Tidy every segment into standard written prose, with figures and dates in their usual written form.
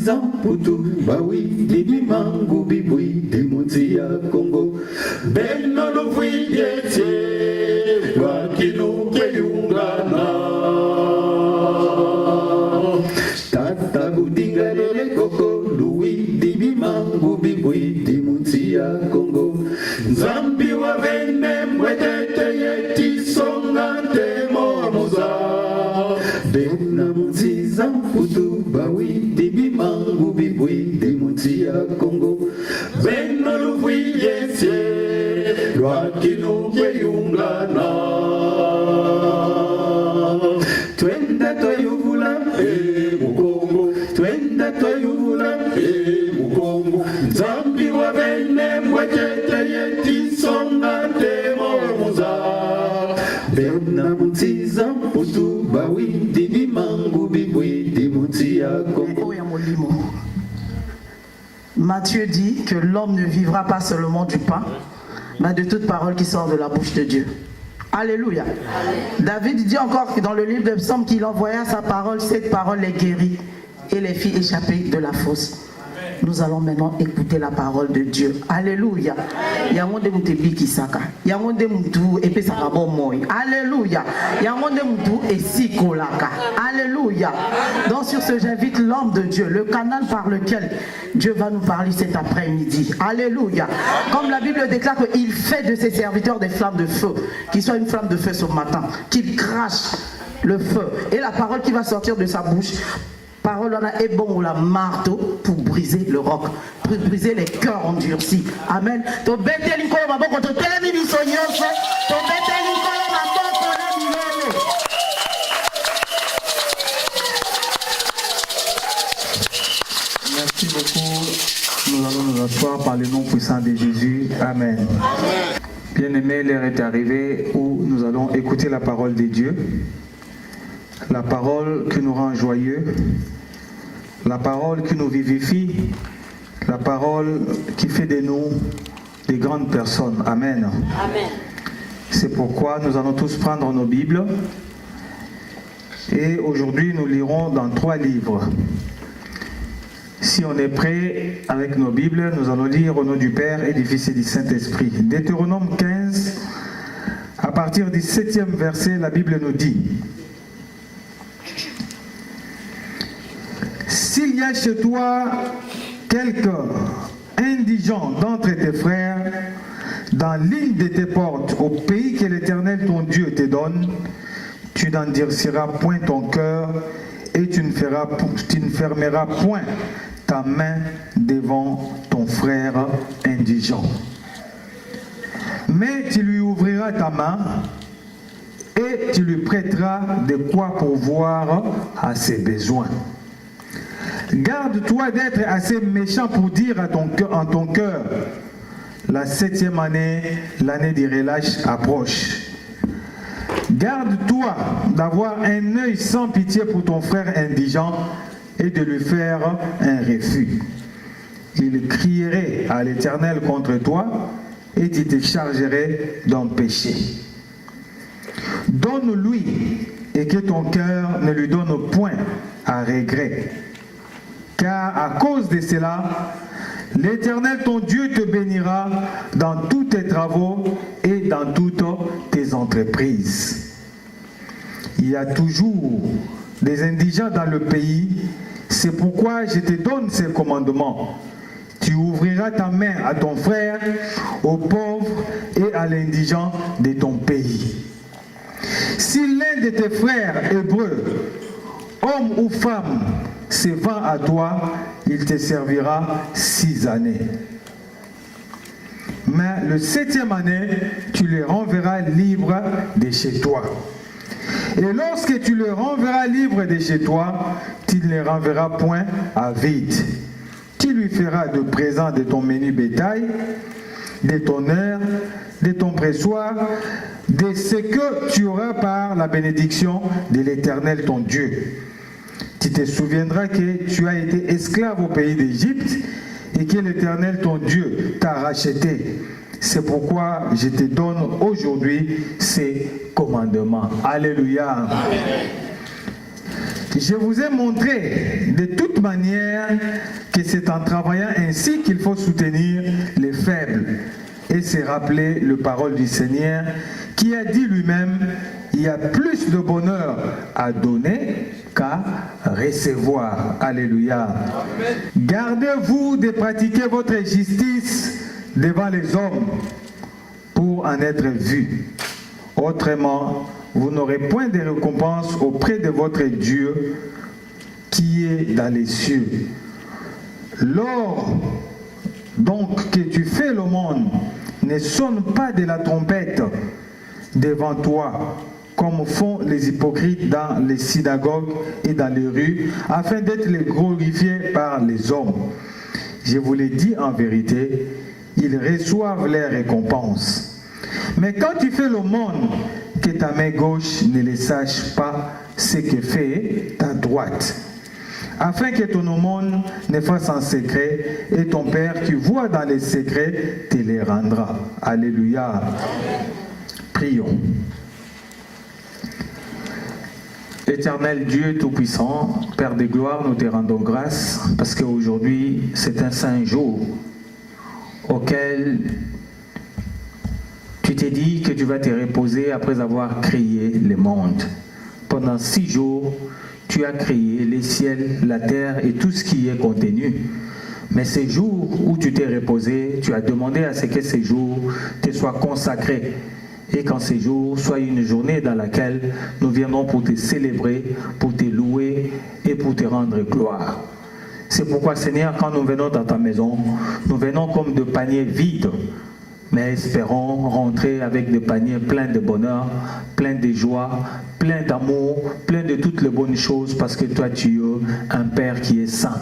Zamputu, Bawi, Dibi Mangu, Bibui, Dimutia, Congo, Benno Lufuiete, Wakinu, Keyungana, Tata Budinga, Koko, Louis, Dibi Mangu, Bibui, Dimutia, Congo, Zambi wa vene, Mwetete, Yeti, Songa, Moza, Bennamuzi, Zamputu, Bawi, Dibi Mangu, Bibui, Dimutia, Congo, Benno Lufuiete, Wakinu, Keyungana, Twenda Toyuvula, Mukongo, Twenda Toyuvula, Mukongo, Zambi wa vene, Mwetete, Yeti, Songa, Moza, Bennamuzi, Zamputu, Bawi, Dibi Mangu, Bibui, Dimutia, Congo. Matthieu dit que l'homme ne vivra pas seulement du pain, mais de toute parole qui sort de la bouche de Dieu. Alléluia. David dit encore dans le livre de Psaumes qu'il envoya sa parole, cette parole les guérit et les fit échapper de la fosse. Nous allons maintenant écouter la parole de Dieu. Alléluia. Alléluia. Alléluia. Donc sur ce, j'invite l'homme de Dieu, le canal par lequel Dieu va nous parler cet après-midi. Alléluia. Comme la Bible déclare qu'il fait de ses serviteurs des flammes de feu, qu'il soit une flamme de feu ce matin, qu'il crache le feu. Et la parole qui va sortir de sa bouche, parole on a est bon ou la marteau pour briser le roc, pour briser les cœurs endurcis. Amen. Merci beaucoup. Nous allons nous asseoir par le nom puissant de Jésus. Amen. Bien-aimés, l'heure est arrivée où nous allons écouter la parole de Dieu. La parole qui nous rend joyeux, la parole qui nous vivifie, la parole qui fait de nous des grandes personnes. Amen. Amen. C'est pourquoi nous allons tous prendre nos Bibles et aujourd'hui nous lirons dans 3 livres. Si on est prêt avec nos Bibles, nous allons lire au nom du Père et du Fils et du Saint-Esprit. Deutéronome 15, à partir du 7e verset, la Bible nous dit: s'il y a chez toi quelqu'un indigent d'entre tes frères, dans l'île de tes portes, au pays que l'Éternel ton Dieu te donne, tu n'endurciras point ton cœur et tu ne fermeras point ta main devant ton frère indigent. Mais tu lui ouvriras ta main et tu lui prêteras de quoi pourvoir à ses besoins. Garde-toi d'être assez méchant pour dire en ton cœur: la 7e année, l'année du relâche approche. Garde-toi d'avoir un œil sans pitié pour ton frère indigent et de lui faire un refus. Il crierait à l'Éternel contre toi et tu te chargerais d'un péché. Donne-lui et que ton cœur ne lui donne point à regret. Car à cause de cela, l'Éternel ton Dieu te bénira dans tous tes travaux et dans toutes tes entreprises. Il y a toujours des indigents dans le pays, c'est pourquoi je te donne ces commandements. Tu ouvriras ta main à ton frère, aux pauvres et à l'indigent de ton pays. Si l'un de tes frères hébreux, homme ou femme, se vend à toi, il te servira 6 années. Mais le 7e année, tu le renverras libre de chez toi. Et lorsque tu le renverras libre de chez toi, tu ne le renverras point à vide. Tu lui feras de présent de ton menu bétail, de ton heure, de ton pressoir, de ce que tu auras par la bénédiction de l'Éternel ton Dieu. Tu te souviendras que tu as été esclave au pays d'Égypte et que l'Éternel ton Dieu t'a racheté. C'est pourquoi je te donne aujourd'hui ces commandements. Alléluia. Je vous ai montré de toute manière que c'est en travaillant ainsi qu'il faut soutenir les faibles et se rappeler la parole du Seigneur qui a dit lui-même, il y a plus de bonheur à donner qu'à recevoir. Alléluia. Amen. Gardez-vous de pratiquer votre justice devant les hommes pour en être vus. Autrement, vous n'aurez point de récompense auprès de votre Dieu qui est dans les cieux. Lors donc que tu fais l'aumône, ne sonne pas de la trompette devant toi, comme font les hypocrites dans les synagogues et dans les rues, afin d'être glorifiés par les hommes. Je vous l'ai dit en vérité, ils reçoivent leurs récompenses. Mais quand tu fais l'aumône, que ta main gauche ne le sache pas ce que fait ta droite, afin que ton aumône ne fasse en secret, et ton Père qui voit dans les secrets te les rendra. Alléluia. Prions. Éternel Dieu Tout-Puissant, Père de gloire, nous te rendons grâce parce qu'aujourd'hui c'est un saint jour auquel tu t'es dit que tu vas te reposer après avoir créé le monde. Pendant 6 jours, tu as créé les ciels, la terre et tout ce qui est contenu. Mais ces jours où tu t'es reposé, tu as demandé à ce que ces jours te soient consacrés. Et qu'en ces jours soit une journée dans laquelle nous viendrons pour te célébrer, pour te louer et pour te rendre gloire. C'est pourquoi, Seigneur, quand nous venons dans ta maison, nous venons comme de paniers vides, mais espérons rentrer avec des paniers pleins de bonheur, pleins de joie, pleins d'amour, pleins de toutes les bonnes choses, parce que toi, tu es un Père qui est saint,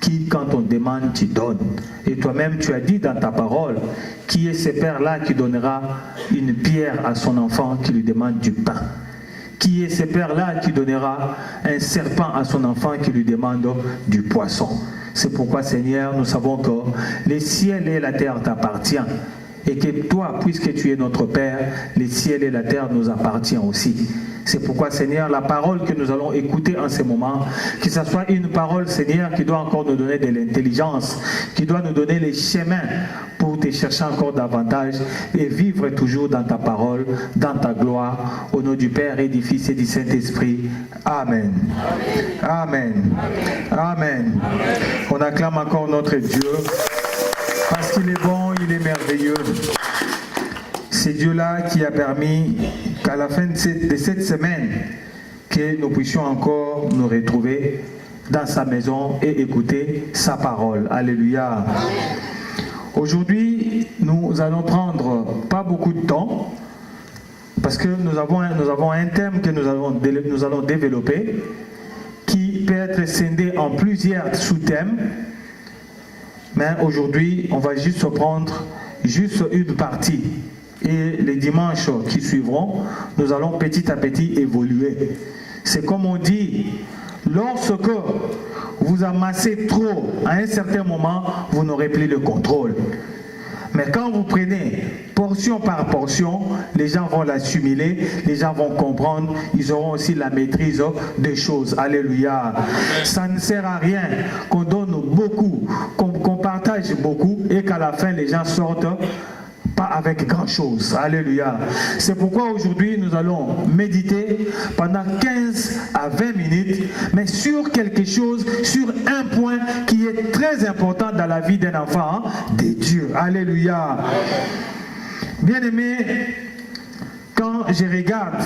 qui, quand on demande, tu donnes. Et toi-même, tu as dit dans ta parole, qui est ce Père-là qui donnera une pierre à son enfant qui lui demande du pain? Qui est ce Père-là qui donnera un serpent à son enfant qui lui demande du poisson? C'est pourquoi, Seigneur, nous savons que les ciels et la terre t'appartiennent. Et que toi, puisque tu es notre Père, les ciels et la terre nous appartiennent aussi. C'est pourquoi, Seigneur, la parole que nous allons écouter en ce moment, que ce soit une parole, Seigneur, qui doit encore nous donner de l'intelligence, qui doit nous donner les chemins pour te chercher encore davantage et vivre toujours dans ta parole, dans ta gloire, au nom du Père et du Fils et du Saint-Esprit. Amen. Amen. Amen. Amen. On acclame encore notre Dieu, parce qu'il est bon, il est merveilleux. C'est Dieu-là qui a permis qu'à la fin de cette semaine, que nous puissions encore nous retrouver dans sa maison et écouter sa parole. Alléluia. Aujourd'hui, nous allons prendre pas beaucoup de temps, parce que nous avons un thème que nous allons développer, qui peut être scindé en plusieurs sous-thèmes. Mais aujourd'hui, on va juste prendre juste une partie. Et les dimanches qui suivront, nous allons petit à petit évoluer. C'est comme on dit, lorsque vous amassez trop, à un certain moment, vous n'aurez plus le contrôle. Mais quand vous prenez portion par portion, les gens vont l'assimiler, les gens vont comprendre, ils auront aussi la maîtrise des choses. Alléluia. Ça ne sert à rien qu'on donne beaucoup, qu'on partage beaucoup et qu'à la fin les gens sortent pas avec grand chose. Alléluia. C'est pourquoi aujourd'hui nous allons méditer pendant 15 à 20 minutes, mais sur quelque chose, sur un point qui est très important dans la vie d'un enfant de Dieu. Alléluia. Bien-aimé, quand je regarde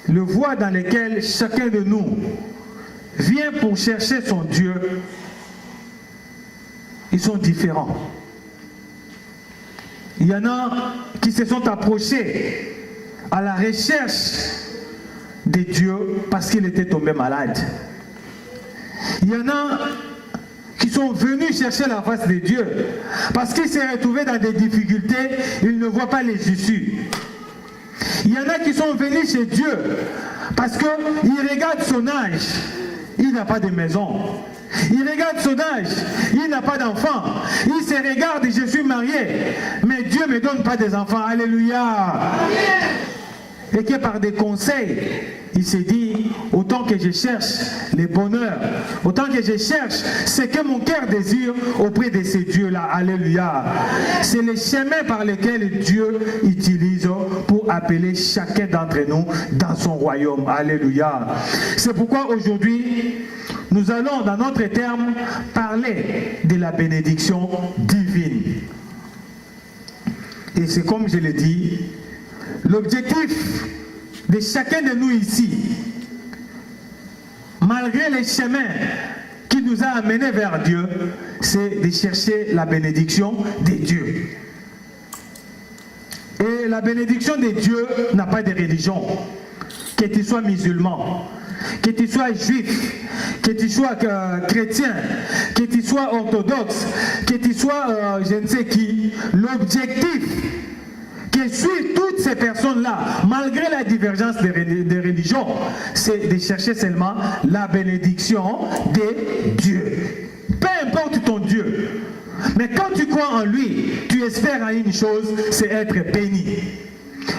le voie dans lequel chacun de nous vient pour chercher son Dieu, ils sont différents. Il y en a qui se sont approchés à la recherche de Dieu parce qu'il était tombé malade. Il y en a qui sont venus chercher la face de Dieu parce qu'ils s'est retrouvé dans des difficultés, ils ne voient pas les issues. Il y en a qui sont venus chez Dieu parce qu'ils regardent son âge, il n'a pas de maison. Il regarde son âge, il n'a pas d'enfant. Il se regarde et je suis marié, mais Dieu ne me donne pas des enfants. Alléluia. et que par des conseils, il s'est dit, autant que je cherche les bonheurs, autant que je cherche ce que mon cœur désire auprès de ces dieux-là. Alléluia. C'est les chemins par lesquels Dieu utilise pour appeler chacun d'entre nous dans son royaume. Alléluia. C'est pourquoi aujourd'hui, nous allons, dans notre terme, parler de la bénédiction divine. Et c'est comme je l'ai dit, l'objectif de chacun de nous ici, malgré les chemins qui nous a amenés vers Dieu, c'est de chercher la bénédiction de Dieu. Et la bénédiction de Dieu n'a pas de religion. Que tu sois musulman, que tu sois juif, que tu sois chrétien, que tu sois orthodoxe, que tu sois je ne sais qui, l'objectif que suivent toutes ces personnes-là, malgré la divergence des religions, c'est de chercher seulement la bénédiction de Dieu. Peu importe ton Dieu, mais quand tu crois en lui, tu espères à une chose, c'est être béni.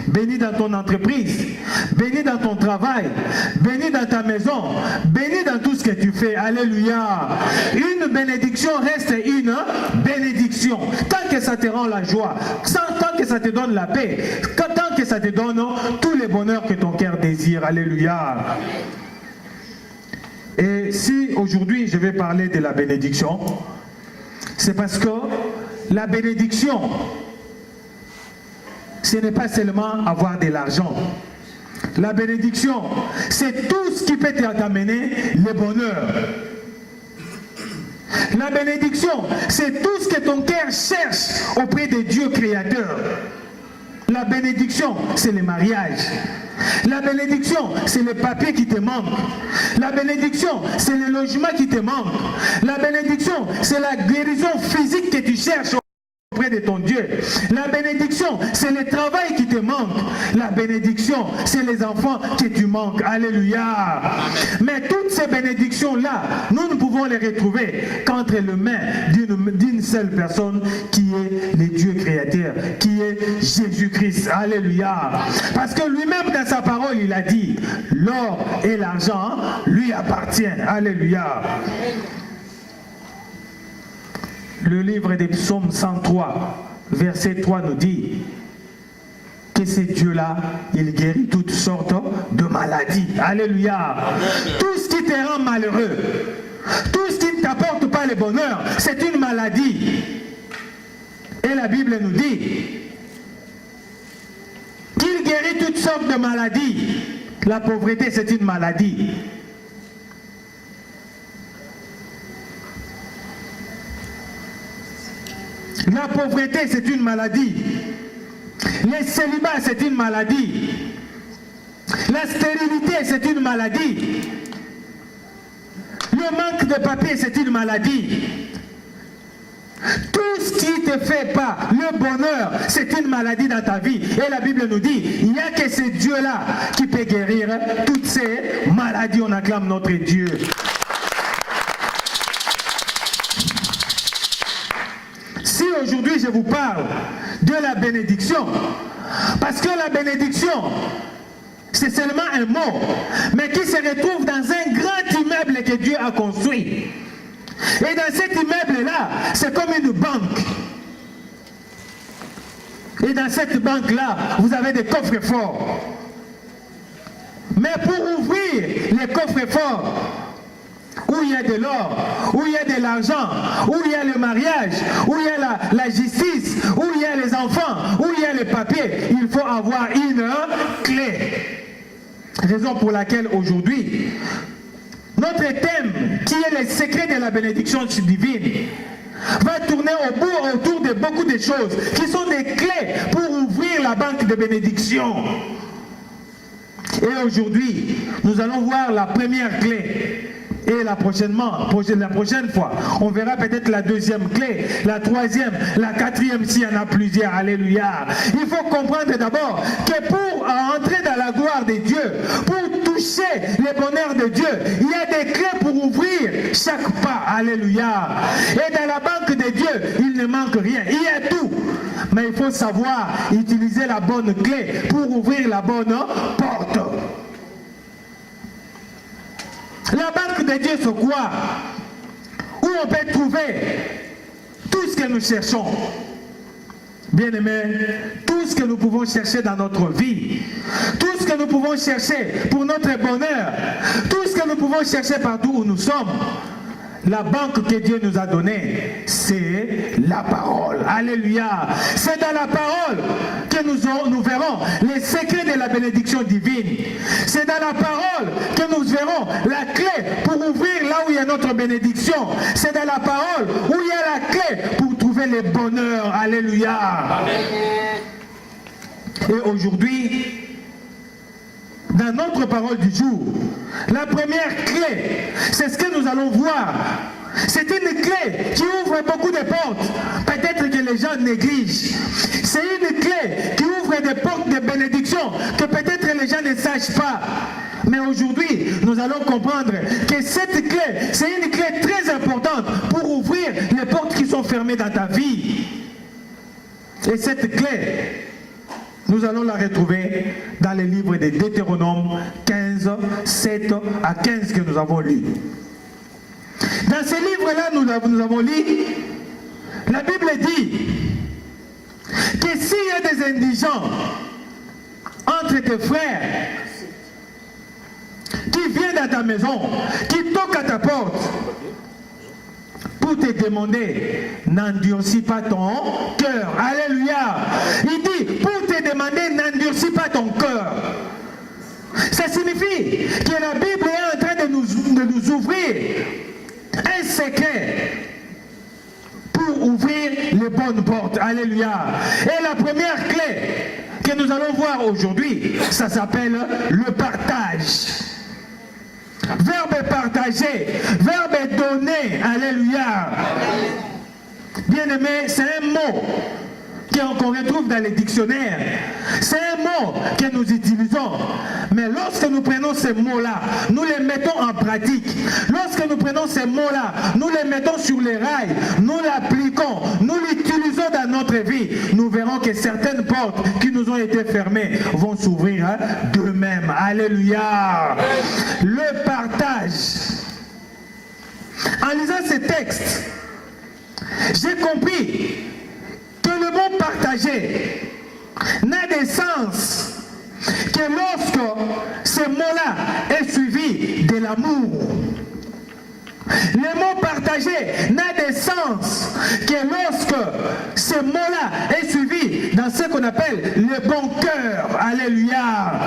Béni dans ton entreprise, béni dans ton travail, béni dans ta maison, béni dans tout ce que tu fais. Alléluia. Une bénédiction reste une bénédiction. Tant que ça te rend la joie, tant que ça te donne la paix, tant que ça te donne tous les bonheurs que ton cœur désire. Alléluia. Et si aujourd'hui je vais parler de la bénédiction, c'est parce que la bénédiction, ce n'est pas seulement avoir de l'argent. La bénédiction, c'est tout ce qui peut t'amener le bonheur. La bénédiction, c'est tout ce que ton cœur cherche auprès de Dieu créateur. La bénédiction, c'est le mariage. La bénédiction, c'est les papiers qui te manquent. La bénédiction, c'est le logement qui te manque. La bénédiction, c'est la guérison physique que tu cherches auprès de ton Dieu. La bénédiction, c'est le travail qui te manque. La bénédiction, c'est les enfants que tu manques. Alléluia. Mais toutes ces bénédictions-là, nous ne pouvons les retrouver qu'entre les mains d'une seule personne qui est le Dieu créateur, qui est Jésus-Christ. Alléluia. Parce que lui-même dans sa parole, il a dit, l'or et l'argent lui appartiennent. Alléluia. Le livre des psaumes 103, verset 3 nous dit que ce Dieu-là, il guérit toutes sortes de maladies. Alléluia. Tout ce qui te rend malheureux, tout ce qui ne t'apporte pas le bonheur, c'est une maladie. Et la Bible nous dit qu'il guérit toutes sortes de maladies. La pauvreté, c'est une maladie. La pauvreté, c'est une maladie. Le célibat, c'est une maladie. La stérilité, c'est une maladie. Le manque de papier, c'est une maladie. Tout ce qui ne te fait pas le bonheur, c'est une maladie dans ta vie. Et la Bible nous dit, il n'y a que ce Dieu-là qui peut guérir toutes ces maladies. On acclame notre Dieu. Si aujourd'hui je vous parle de la bénédiction, parce que la bénédiction, c'est seulement un mot, mais qui se retrouve dans un grand immeuble que Dieu a construit. Et dans cet immeuble-là, c'est comme une banque. Et dans cette banque-là, vous avez des coffres forts. Mais pour ouvrir les coffres forts, où il y a de l'or, où il y a de l'argent, où il y a le mariage, où il y a la justice, où il y a les enfants, où il y a les papiers, il faut avoir une clé. Raison pour laquelle aujourd'hui, notre thème, qui est le secret de la bénédiction divine, va tourner autour de beaucoup de choses qui sont des clés pour ouvrir la banque de bénédiction. Et aujourd'hui, nous allons voir la première clé. Et la prochaine fois, on verra peut-être la deuxième clé, la troisième, la quatrième, s'il y en a plusieurs. Alléluia. Il faut comprendre d'abord que pour entrer dans la gloire de Dieu, pour toucher le bonheur de Dieu, il y a des clés pour ouvrir chaque pas. Alléluia. Et dans la banque de Dieu, il ne manque rien. Il y a tout. Mais il faut savoir utiliser la bonne clé pour ouvrir la bonne porte. La banque de Dieu, c'est quoi? Où on peut trouver tout ce que nous cherchons. Bien-aimés, tout ce que nous pouvons chercher dans notre vie, tout ce que nous pouvons chercher pour notre bonheur, tout ce que nous pouvons chercher partout où nous sommes, la banque que Dieu nous a donnée, c'est la parole. Alléluia. C'est dans la parole que nous verrons les secrets de la bénédiction divine. C'est dans la parole que nous verrons la clé pour ouvrir là où il y a notre bénédiction. C'est dans la parole où il y a la clé pour trouver le bonheur. Alléluia. Amen. Et aujourd'hui, dans notre parole du jour, la première clé, c'est ce que nous allons voir. C'est une clé qui ouvre beaucoup de portes. Peut-être que les gens négligent. C'est une clé qui ouvre des portes de bénédiction que peut-être les gens ne sachent pas. Mais aujourd'hui, nous allons comprendre que cette clé, c'est une clé très importante pour ouvrir les portes qui sont fermées dans ta vie. Et cette clé, nous allons la retrouver dans les livres de Deutéronome 15, 7 à 15 que nous avons lu. Dans ces livres-là, nous avons lu, la Bible dit que s'il y a des indigents entre tes frères qui viennent à ta maison, qui toquent à ta porte, pour te demander, n'endurcis pas ton cœur. Alléluia. Il dit, pour te demander, n'endurcis pas ton cœur. Ça signifie que la Bible est en train de nous ouvrir un secret pour ouvrir les bonnes portes. Alléluia. Et la première clé que nous allons voir aujourd'hui, ça s'appelle le partage. Verbe partager, verbe donner, alléluia. Bien-aimé, c'est un mot qu'on retrouve dans les dictionnaires. C'est un mot que nous utilisons. Mais lorsque nous prenons ces mots-là, nous les mettons en pratique. Lorsque nous prenons ces mots-là, nous les mettons sur les rails, nous l'appliquons, nous l'utilisons dans notre vie, nous verrons que certaines portes qui nous ont été fermées vont s'ouvrir d'eux-mêmes. Alléluia. Le partage. En lisant ces textes, j'ai compris que le mot partager n'a de sens que lorsque ce mot-là est suivi de l'amour. Le mot partager n'a de sens que lorsque ce mot-là est suivi dans ce qu'on appelle le bon cœur. Alléluia.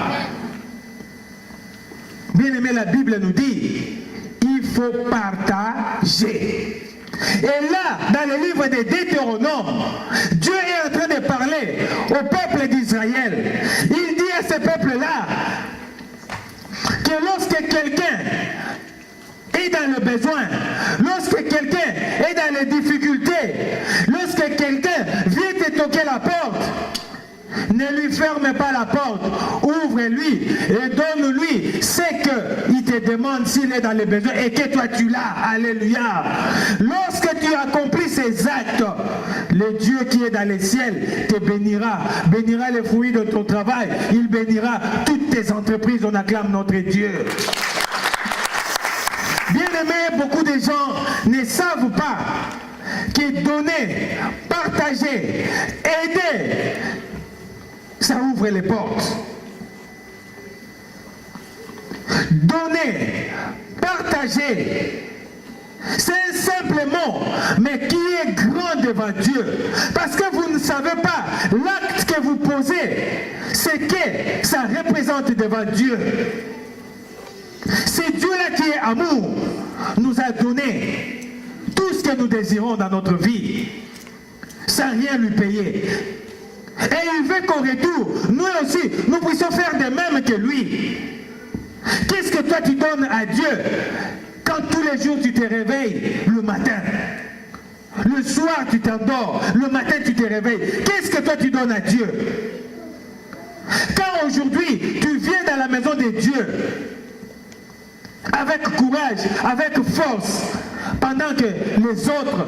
Bien aimé, la Bible nous dit, il faut partager. Et là, dans le livre de Deutéronome, Dieu est en train de parler au peuple d'Israël. Il dit à ce peuple-là que lorsque quelqu'un est dans le besoin, lorsque quelqu'un est dans les difficultés, lorsque quelqu'un vient te toquer la porte, ne lui ferme pas la porte, ouvre-lui et donne-lui ce qu'il te demande s'il est dans les besoins et que toi tu l'as. Alléluia. Lorsque tu accomplis ces actes, le Dieu qui est dans les ciels te bénira, bénira les fruits de ton travail, il bénira toutes tes entreprises. On acclame notre Dieu. Bien aimé, beaucoup de gens ne savent pas que donner, partager, aider, ça ouvre les portes. Donner, partager, c'est un simple mot, mais qui est grand devant Dieu. Parce que vous ne savez pas l'acte que vous posez, c'est que ça représente devant Dieu. C'est Dieu-là qui est amour, nous a donné tout ce que nous désirons dans notre vie, sans rien lui payer. Et il veut qu'au retour, nous aussi, nous puissions faire de même que lui. Qu'est-ce que toi tu donnes à Dieu quand tous les jours tu te réveilles le matin? Le soir tu t'endors, le matin tu te réveilles. Qu'est-ce que toi tu donnes à Dieu? Quand aujourd'hui tu viens dans la maison de Dieu, avec courage, avec force, pendant que les autres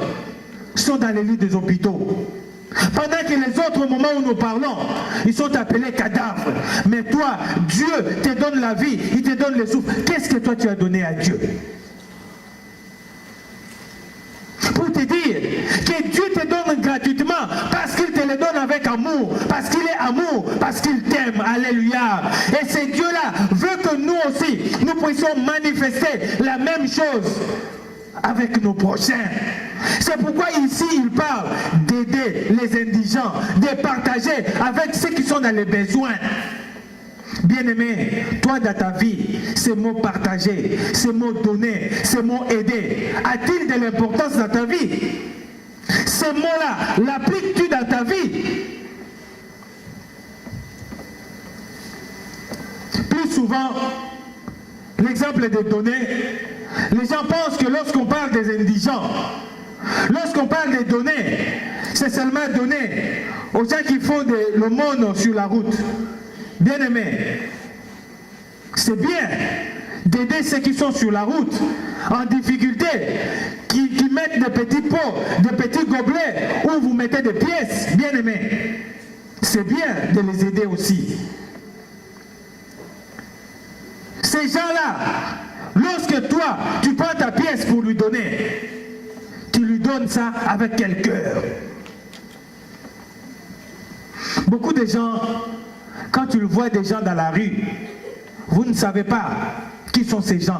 sont dans les lits des hôpitaux, Pendant que les autres moments où nous parlons, ils sont appelés cadavres. Mais toi, Dieu te donne la vie, il te donne le souffle. Qu'est-ce que toi tu as donné à Dieu? Pour te dire que Dieu te donne gratuitement parce qu'il te le donne avec amour, parce qu'il est amour, parce qu'il t'aime. Alléluia. Et ce Dieu-là veut que nous aussi, nous puissions manifester la même chose avec nos prochains. C'est pourquoi ici il parle d'aider les indigents, de partager avec ceux qui sont dans les besoins. Bien-aimé, toi dans ta vie, ce mot partager, ce mot donner, ce mot aider, a-t-il de l'importance dans ta vie? Ce mot-là, l'appliques-tu dans ta vie? Plus souvent, l'exemple de donner, les gens pensent que lorsqu'on parle des indigents, lorsqu'on parle de donner, c'est seulement donner aux gens qui font de l'aumône sur la route. Bien-aimé, c'est bien d'aider ceux qui sont sur la route, en difficulté, qui mettent des petits pots, des petits gobelets, où vous mettez des pièces. Bien-aimé, c'est bien de les aider aussi. Ces gens-là, lorsque toi, tu prends ta pièce pour lui donner, tu lui donnes ça avec quel cœur? Beaucoup de gens, quand tu vois des gens dans la rue, vous ne savez pas qui sont ces gens.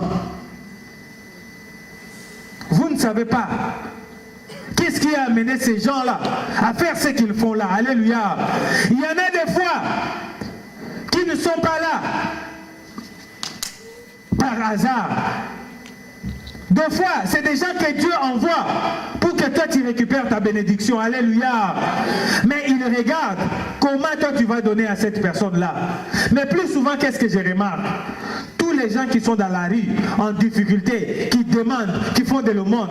Vous ne savez pas qu'est-ce qui a amené ces gens-là à faire ce qu'ils font là. Alléluia. Il y en a des fois qui ne sont pas là par hasard. Des fois, c'est des gens que Dieu envoie pour que toi tu récupères ta bénédiction. Alléluia. Mais il regarde comment toi tu vas donner à cette personne-là. Mais plus souvent, qu'est-ce que je remarque? Tous les gens qui sont dans la rue, en difficulté, qui demandent, qui font de l'aumône,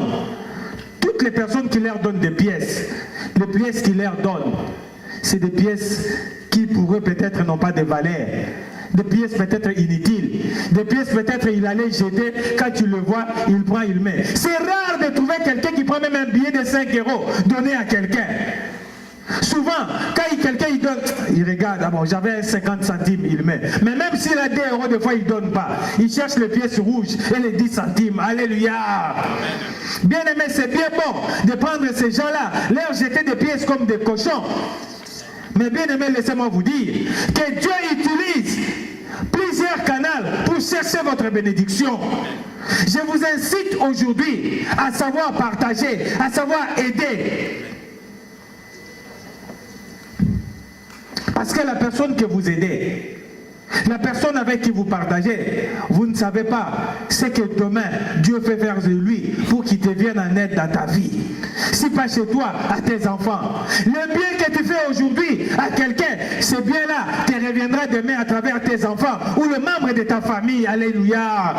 toutes les personnes qui leur donnent des pièces, les pièces qu'ils leur donnent, c'est des pièces qui pour eux peut-être n'ont pas de valeur. Des pièces peut-être inutiles, des pièces peut-être il allait jeter, quand tu le vois, il prend, il met. C'est rare de trouver quelqu'un qui prend même un billet de 5 € donné à quelqu'un. Souvent, quand quelqu'un il donne, il regarde, ah bon, j'avais 50 centimes, il met. Mais même s'il a 2 €, des fois il ne donne pas. Il cherche les pièces rouges et les 10 centimes. Alléluia. Bien aimé, c'est bien bon de prendre ces gens-là, leur jeter des pièces comme des cochons. Mais bien aimé, laissez-moi vous dire que Dieu utilise plusieurs canaux pour chercher votre bénédiction. Je vous incite aujourd'hui à savoir partager, à savoir aider. Parce que la personne que vous aidez, la personne avec qui vous partagez, vous ne savez pas ce que demain Dieu fait faire de lui pour qu'il te vienne en aide dans ta vie. Si pas chez toi, à tes enfants. Le bien que tu fais aujourd'hui à quelqu'un, ce bien-là te reviendra demain à travers tes enfants ou le membre de ta famille. Alléluia.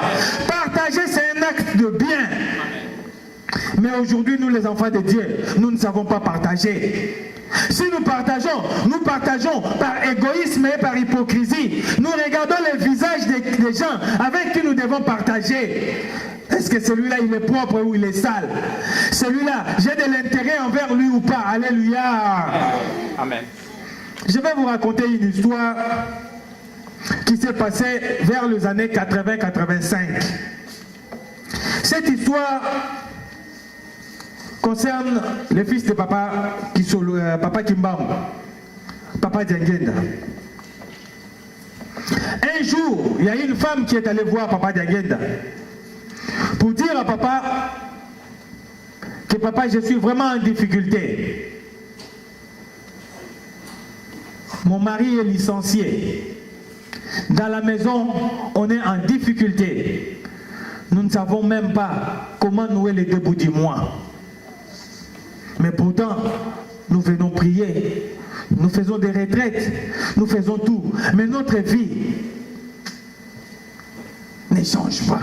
Partager, c'est un acte de bien. Mais aujourd'hui, nous les enfants de Dieu, nous ne savons pas partager. Si nous partageons par égoïsme et par hypocrisie. Nous regardons les visages des gens avec qui nous devons partager. Est-ce que celui-là il est propre ou il est sale? Celui-là, j'ai de l'intérêt envers lui ou pas? Alléluia. Amen. Je vais vous raconter une histoire qui s'est passée vers les années 80-85. Cette histoire concerne le fils de Papa Kimbam, Papa Diangenda. Un jour, il y a une femme qui est allée voir Papa Diangenda pour dire à Papa que Papa, je suis vraiment en difficulté. Mon mari est licencié. Dans la maison, on est en difficulté. Nous ne savons même pas comment nouer les 2 bouts du mois. Mais pourtant, nous venons prier, nous faisons des retraites, nous faisons tout. Mais notre vie ne change pas.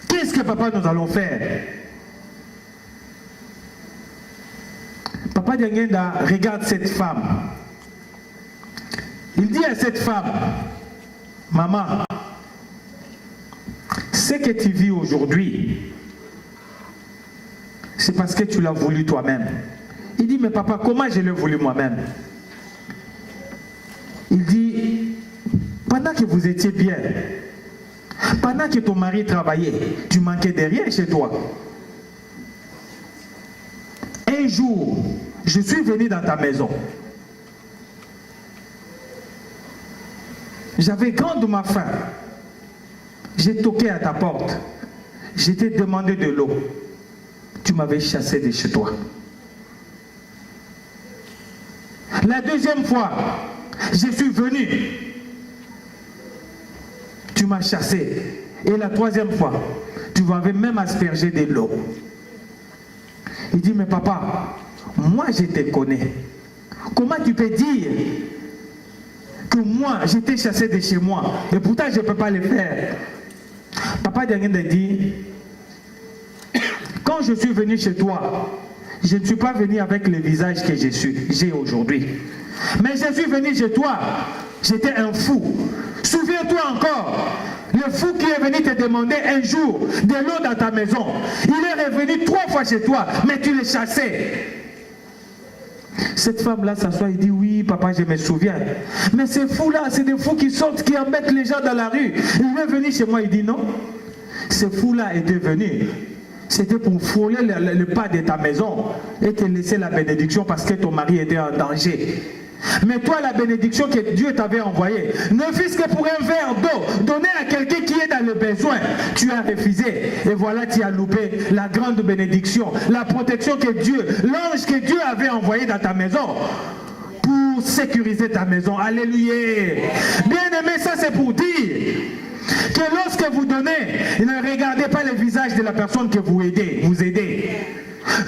Qu'est-ce que papa nous allons faire? Papa Diangenda regarde cette femme. Il dit à cette femme, maman, ce que tu vis aujourd'hui, c'est parce que tu l'as voulu toi-même. Il dit, mais papa, comment je l'ai voulu moi-même? Il dit, pendant que vous étiez bien, pendant que ton mari travaillait, tu manquais de rien chez toi. Un jour, je suis venu dans ta maison. J'avais grande ma faim. J'ai toqué à ta porte. Je t'ai demandé de l'eau. Tu m'avais chassé de chez toi. La deuxième fois, je suis venu. Tu m'as chassé. Et la troisième fois, tu m'avais même aspergé de l'eau. Il dit, mais papa, moi je te connais. Comment tu peux dire que moi, je t'ai chassé de chez moi et pourtant je ne peux pas le faire? Papa Diangenda dit, quand je suis venu chez toi, je ne suis pas venu avec le visage que j'ai aujourd'hui. Mais je suis venu chez toi, j'étais un fou. Souviens-toi encore, le fou qui est venu te demander un jour de l'eau dans ta maison, il est revenu 3 fois chez toi, mais tu l'as chassé. Cette femme-là s'assoit et dit, oui, papa, je me souviens. Mais ces fous-là, c'est des fous qui sortent, qui embêtent les gens dans la rue. Il est venu chez moi, il dit, non. Ce fou-là était venu. C'était pour frôler le pas de ta maison et te laisser la bénédiction parce que ton mari était en danger. Mais toi, la bénédiction que Dieu t'avait envoyée, ne fût-ce que pour un verre d'eau donné à quelqu'un qui est dans le besoin, tu as refusé. Et voilà, tu as loupé la grande bénédiction, la protection que Dieu, l'ange que Dieu avait envoyé dans ta maison pour sécuriser ta maison. Alléluia. Bien aimé, ça c'est pour dire que lorsque vous donnez, ne regardez pas le visage de la personne que vous aidez.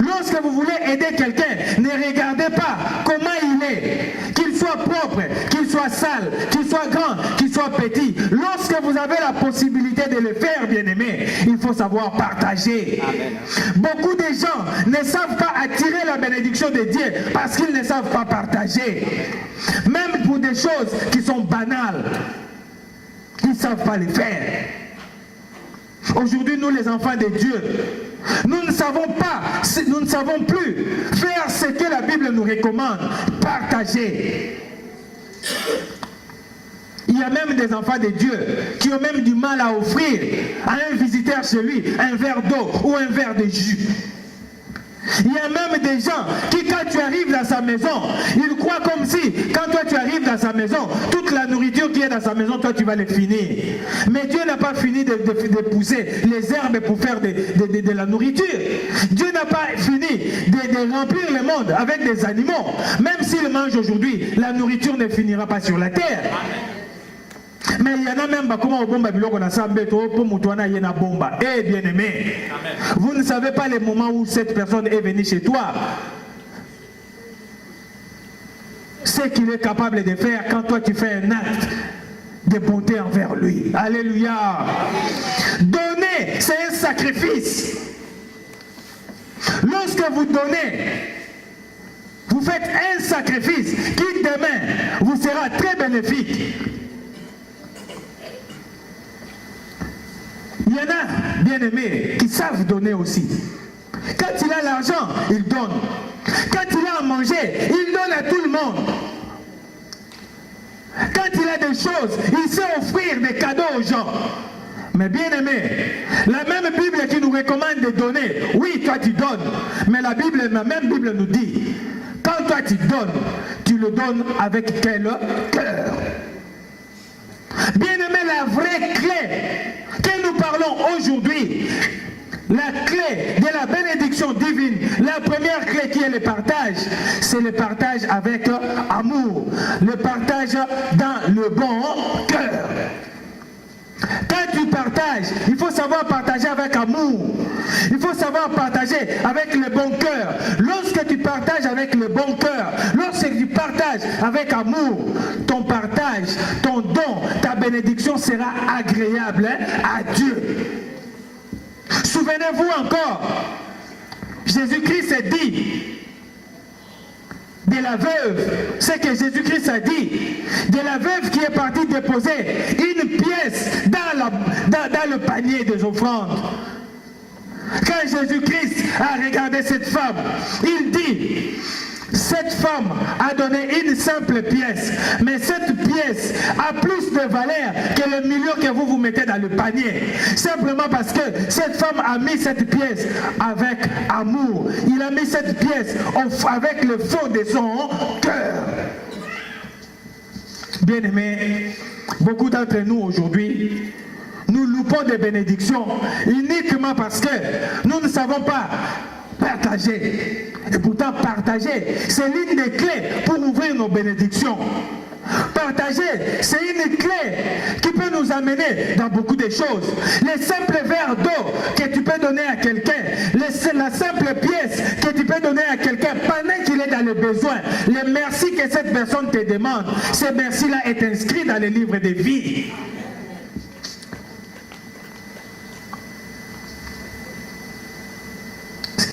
Lorsque vous voulez aider quelqu'un, ne regardez pas comment il est, qu'il soit propre, qu'il soit sale, qu'il soit grand, qu'il soit petit. Lorsque vous avez la possibilité de le faire, bien-aimé, il faut savoir partager. Amen. Beaucoup de gens ne savent pas attirer la bénédiction de Dieu parce qu'ils ne savent pas partager. Même pour des choses qui sont banales, ils ne savent pas les faire. Aujourd'hui, nous les enfants de Dieu, nous ne savons plus faire ce que la Bible nous recommande, partager. Il y a même des enfants de Dieu qui ont même du mal à offrir à un visiteur chez lui un verre d'eau ou un verre de jus. Il y a même des gens qui, quand tu arrives dans sa maison, ils croient comme si, quand toi tu arrives dans sa maison, toute la nourriture qui est dans sa maison, toi tu vas les finir. Mais Dieu n'a pas fini de pousser les herbes pour faire de la nourriture. Dieu n'a pas fini de remplir le monde avec des animaux. Même s'il mange aujourd'hui, la nourriture ne finira pas sur la terre. Mais il y en a même comment bomba biloko na sambeto pour mutwana yena bomba. Eh bien aimé, vous ne savez pas le moment où cette personne est venue chez toi. Ce qu'il est capable de faire quand toi tu fais un acte de bonté envers lui. Alléluia. Donner, c'est un sacrifice. Lorsque vous donnez, vous faites un sacrifice qui demain vous sera très bénéfique. Il y en a, bien aimés, qui savent donner aussi. Quand il a l'argent, il donne. Quand il a à manger, il donne à tout le monde. Quand il a des choses, il sait offrir des cadeaux aux gens. Mais bien aimé, la même Bible qui nous recommande de donner, oui, toi tu donnes. Mais la même Bible nous dit, quand toi tu donnes, tu le donnes avec quel cœur? Bien aimé, la vraie clé que nous parlons aujourd'hui, la clé de la bénédiction divine, la première clé qui est le partage, c'est le partage avec amour, le partage dans le bon cœur. Quand tu partages, il faut savoir partager avec amour. Il faut savoir partager avec le bon cœur. Lorsque tu partages avec le bon cœur, lorsque tu partages avec amour, ton partage, ton don, ta bénédiction sera agréable à Dieu. Souvenez-vous encore, Jésus-Christ a dit de la veuve, ce que Jésus-Christ a dit, de la veuve qui est partie déposer une pièce dans le panier des offrandes. Quand Jésus-Christ a regardé cette femme, il dit, cette femme a donné une simple pièce, mais cette pièce a plus de valeur que le million que vous mettez dans le panier. Simplement parce que cette femme a mis cette pièce avec amour. Il a mis cette pièce avec le fond de son cœur. Bien-aimés, beaucoup d'entre nous aujourd'hui, nous loupons des bénédictions uniquement parce que nous ne savons pas partager. Et pourtant, partager, c'est l'une des clés pour ouvrir nos bénédictions. Partager, c'est une clé qui peut nous amener dans beaucoup de choses. Les simples verres d'eau que tu peux donner à quelqu'un, la simple pièce que tu peux donner à quelqu'un pendant qu'il est dans le besoin, le merci que cette personne te demande, ce merci-là est inscrit dans le livre de vie.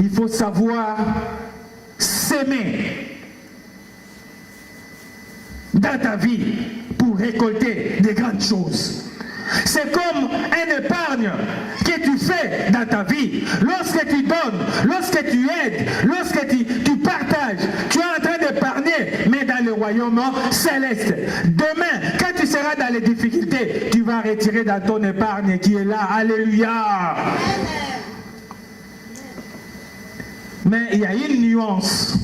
Il faut savoir s'aimer dans ta vie pour récolter des grandes choses. C'est comme une épargne que tu fais dans ta vie. Lorsque tu donnes, lorsque tu aides, lorsque tu partages, tu es en train d'épargner, mais dans le royaume céleste. Demain, quand tu seras dans les difficultés, tu vas retirer dans ton épargne qui est là. Alléluia. Mais il y a une nuance.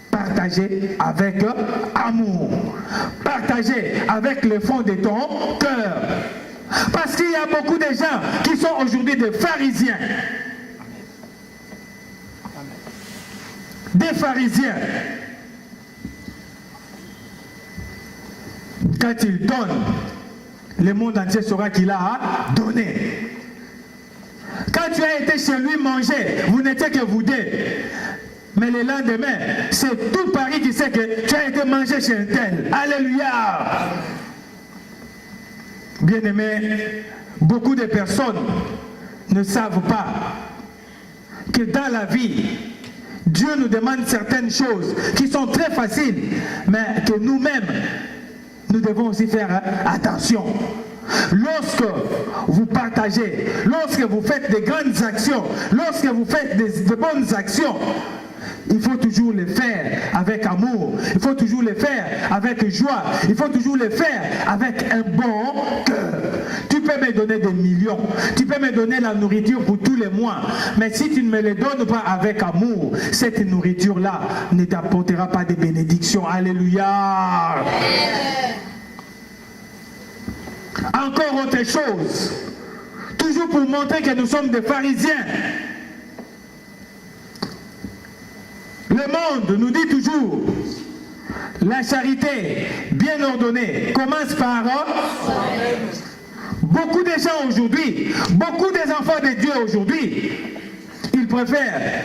Partager avec amour. Partager avec le fond de ton cœur. Parce qu'il y a beaucoup de gens qui sont aujourd'hui des pharisiens. Des pharisiens. Quand ils donnent, le monde entier saura qu'il a donné. Quand tu as été chez lui manger, vous n'étiez que vous deux. Mais le lendemain, c'est tout Paris qui sait que tu as été mangé chez un tel. Alléluia. Bien-aimés, beaucoup de personnes ne savent pas que dans la vie, Dieu nous demande certaines choses qui sont très faciles, mais que nous-mêmes, nous devons aussi faire attention. Lorsque vous partagez, lorsque vous faites des grandes actions, lorsque vous faites de bonnes actions, il faut toujours les faire avec amour, il faut toujours les faire avec joie, il faut toujours les faire avec un bon cœur. Tu peux me donner des millions, tu peux me donner la nourriture pour tous les mois, mais si tu ne me les donnes pas avec amour, cette nourriture-là ne t'apportera pas de bénédictions. Alléluia. Encore autre chose, toujours pour montrer que nous sommes des pharisiens. Le monde nous dit toujours, la charité bien ordonnée commence par beaucoup de gens aujourd'hui, beaucoup des enfants de Dieu aujourd'hui, ils préfèrent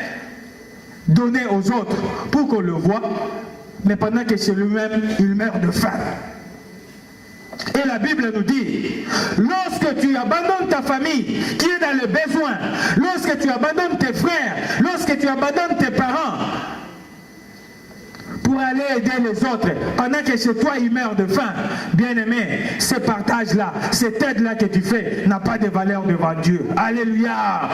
donner aux autres pour qu'on le voit, mais pendant que chez lui-même, il meurt de faim. Et la Bible nous dit, lorsque tu abandonnes ta famille qui est dans le besoin, lorsque tu abandonnes tes frères, lorsque tu abandonnes tes parents pour aller aider les autres, pendant que chez toi ils meurent de faim, bien-aimé, ce partage-là, cette aide-là que tu fais n'a pas de valeur devant Dieu. Alléluia.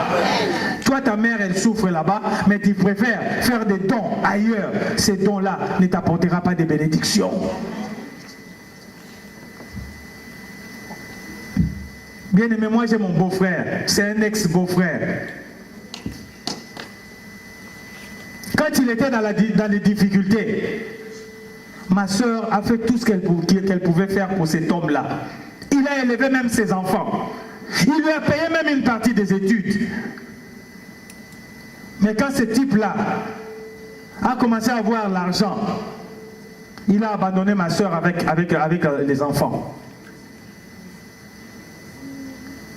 Toi, ta mère, elle souffre là-bas, mais tu préfères faire des dons ailleurs. Ces dons-là ne t'apportera pas de bénédiction. Bien-aimé, moi j'ai mon beau-frère, c'est un ex-beau-frère. Quand il était dans les difficultés, ma soeur a fait tout ce qu'elle pouvait faire pour cet homme-là. Il a élevé même ses enfants. Il lui a payé même une partie des études. Mais quand ce type-là a commencé à avoir l'argent, il a abandonné ma soeur avec les enfants.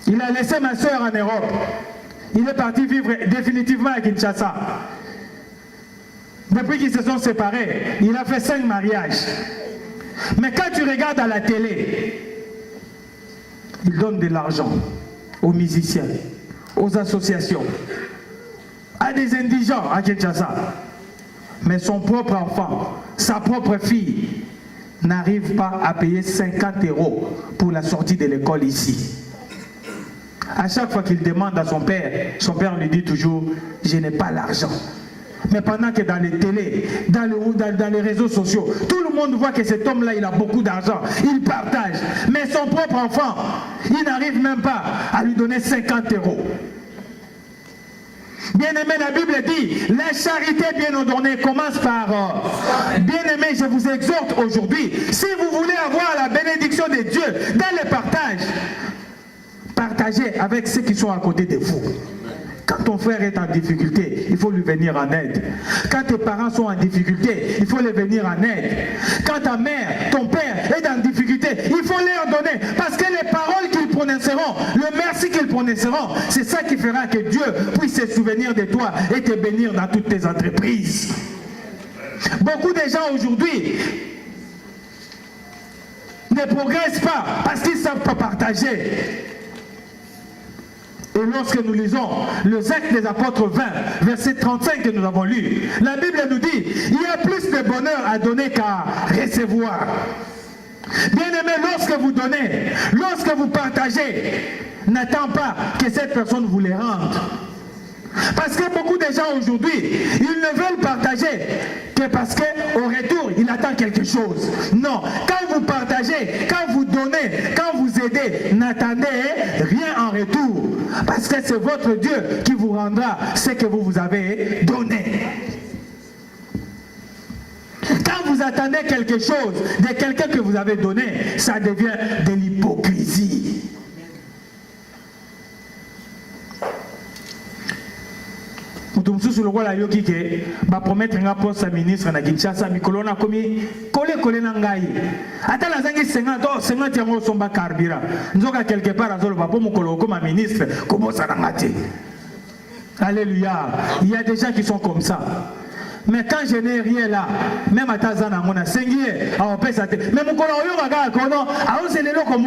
Il a laissé ma soeur en Europe. Il est parti vivre définitivement à Kinshasa. Depuis qu'ils se sont séparés, il a fait 5 mariages. Mais quand tu regardes à la télé, il donne de l'argent aux musiciens, aux associations, à des indigents à Kinshasa. Mais son propre enfant, sa propre fille, n'arrive pas à payer 50 € pour la sortie de l'école ici. À chaque fois qu'il demande à son père lui dit toujours, je n'ai pas l'argent. Mais pendant que dans les télés, dans les réseaux sociaux, tout le monde voit que cet homme-là, il a beaucoup d'argent, il partage. Mais son propre enfant, il n'arrive même pas à lui donner 50 €. Bien-aimé, la Bible dit, la charité bien ordonnée commence par... Bien-aimé, je vous exhorte aujourd'hui, si vous voulez avoir la bénédiction de Dieu dans les partages, partagez avec ceux qui sont à côté de vous. Quand ton frère est en difficulté, il faut lui venir en aide. Quand tes parents sont en difficulté, il faut les venir en aide. Quand ta mère, ton père est en difficulté, il faut leur donner. Parce que les paroles qu'ils prononceront, le merci qu'ils prononceront, c'est ça qui fera que Dieu puisse se souvenir de toi et te bénir dans toutes tes entreprises. Beaucoup de gens aujourd'hui ne progressent pas parce qu'ils ne savent pas partager. Et lorsque nous lisons les Actes des Apôtres 20, verset 35 que nous avons lu, la Bible nous dit, il y a plus de bonheur à donner qu'à recevoir. Bien-aimé, lorsque vous donnez, lorsque vous partagez, n'attends pas que cette personne vous les rende. Parce que beaucoup de gens aujourd'hui, ils ne veulent partager que parce qu'au retour, ils attendent quelque chose. Non, quand vous partagez, quand vous donnez, quand vous aidez, n'attendez rien en retour. Parce que c'est votre Dieu qui vous rendra ce que vous avez donné. Quand vous attendez quelque chose de quelqu'un que vous avez donné, ça devient de l'hypocrisie. Mutumsusu lokola yoki ke ba promettre nga poste ministre na Kinshasa mikolo na komi kole na ngai ata la zangi 50 yango somba carburant nzoka quelque part azolo ba po mukolo comme ministre kobosa na ngati. Alléluia. Il y a des gens qui sont comme ça. Mais quand je n'ai rien là, même à Tazana, on a singulier, on peut s'attendre. Mais mon collègue, c'est le comme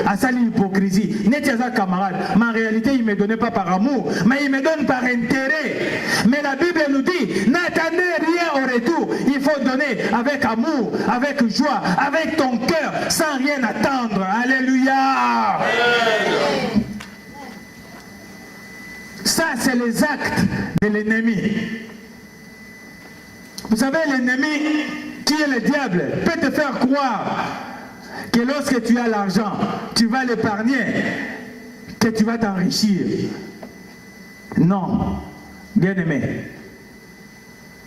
à sa l'hypocrisie. N'est-ce camarade? Mais en réalité, il ne me donnait pas par amour, mais il me donne par intérêt. Mais la Bible nous dit, n'attendez rien au retour. Il faut donner avec amour, avec joie, avec ton cœur, sans rien attendre. Alléluia. Ça, c'est les actes de l'ennemi. Vous savez, l'ennemi, qui est le diable, peut te faire croire que lorsque tu as l'argent, tu vas l'épargner, que tu vas t'enrichir. Non, bien-aimé.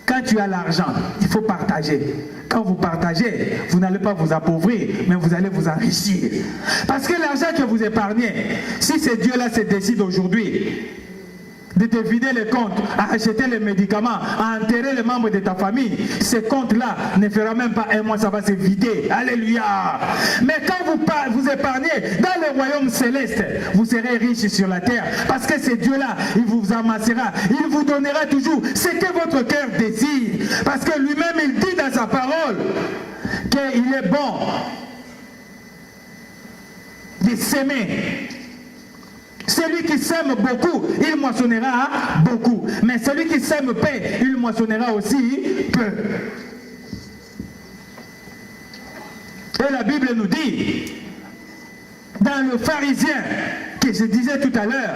Quand tu as l'argent, il faut partager. Quand vous partagez, vous n'allez pas vous appauvrir, mais vous allez vous enrichir. Parce que l'argent que vous épargnez, si ce Dieu-là se décide aujourd'hui de te vider les comptes, à acheter les médicaments, à enterrer les membres de ta famille, ces comptes-là ne fera même pas un mois, ça va se vider. Alléluia. Mais quand vous épargnez dans le royaume céleste, vous serez riche sur la terre. Parce que ce Dieu-là, il vous amassera, il vous donnera toujours ce que votre cœur désire. Parce que lui-même, il dit dans sa parole qu'il est bon de s'aimer. Celui qui sème beaucoup, il moissonnera beaucoup. Mais celui qui sème peu, il moissonnera aussi peu. Et la Bible nous dit, dans le pharisien, que je disais tout à l'heure,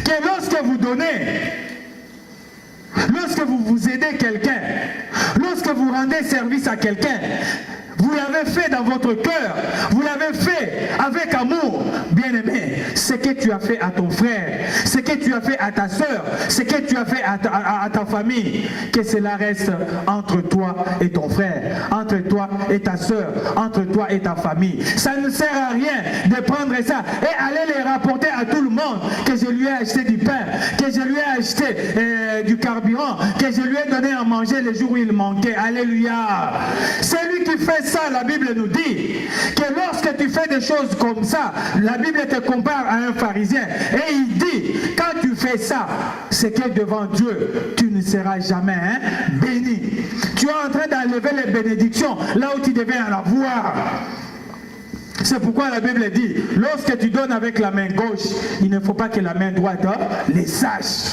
que lorsque vous donnez, lorsque vous aidez quelqu'un, lorsque vous rendez service à quelqu'un, vous l'avez fait dans votre cœur, vous l'avez fait avec amour, bien-aimé. Ce que tu as fait à ton frère, ce que tu as fait à ta soeur, ce que tu as fait à ta famille, que cela reste entre toi et ton frère, entre toi et ta soeur, entre toi et ta famille. Ça ne sert à rien de prendre ça et aller les rapporter à tout le monde que je lui ai acheté du pain, que je lui ai acheté du carburant, que je lui ai donné à manger les jours où il manquait. Alléluia. Celui qui fait ça, la Bible nous dit que lorsque tu fais des choses comme ça, la Bible te compare à un pharisien et il dit, quand tu fais ça, c'est que devant Dieu, tu ne seras jamais béni. Tu es en train d'enlever les bénédictions là où tu devais en avoir. C'est pourquoi la Bible dit, lorsque tu donnes avec la main gauche, il ne faut pas que la main droite les sache.